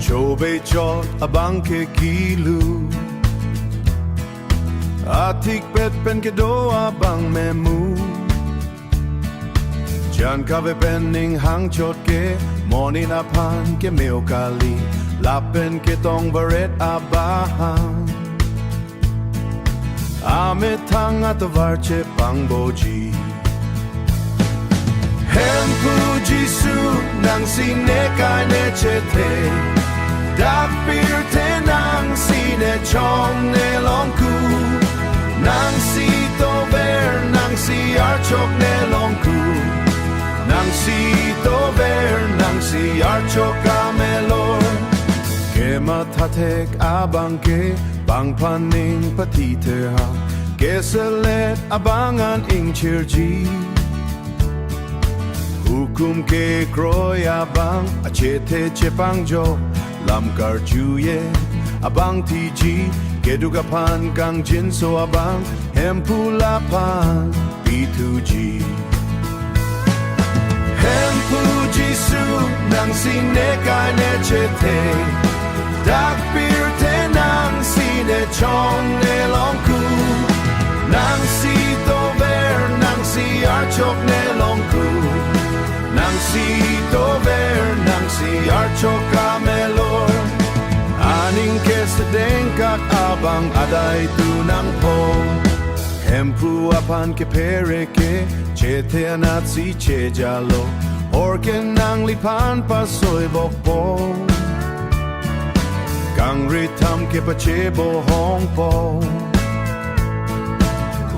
Chobe chot abang ke kilu Atik pet pen ke do abang memu Jan kave penning hang chot ke Morning apan ke meo kali Lapen ke tong baret abang Ame tang at varche pang boji Hem puji su nang sine kai ne chete Dak pir te nang sine chong ne long ku Nang si to ver nang si archok ne long ku Nang si to ver nang si archok amelor Ke matatek abang ke bang paning patite ha Ke selet abangan ing chirji Hukum ke kroy abang achete chepang jo lam kar juye abang tiji kedugapan kang jinso abang hempulapan b2g hempuji su nang sine kai ne chete dak pir te nang sine chong ne long ku nang si to ver nang si archok ne long ku Nang si to ver nang si archok amelor Aning kes dengkat abang aday tu nang po Hempu apan ke pereke chete anat si che jalo Orken nang lipan pasoy bokpo Kang ritam ke pachebo hong po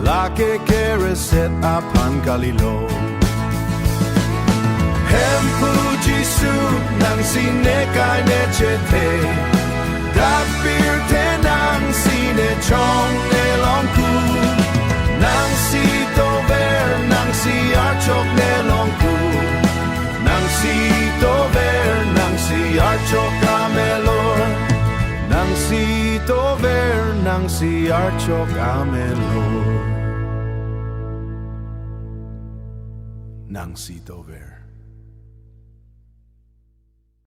Lake ke reset apan kalilo Hempuji su nang sine kai ne chete Dak pir te nang sine chong ne long ku Nang si to ver nang si archok ne long ku Nang si to ver nang si archok amelor Nang si to ver nang si archok amelor Nang si to ver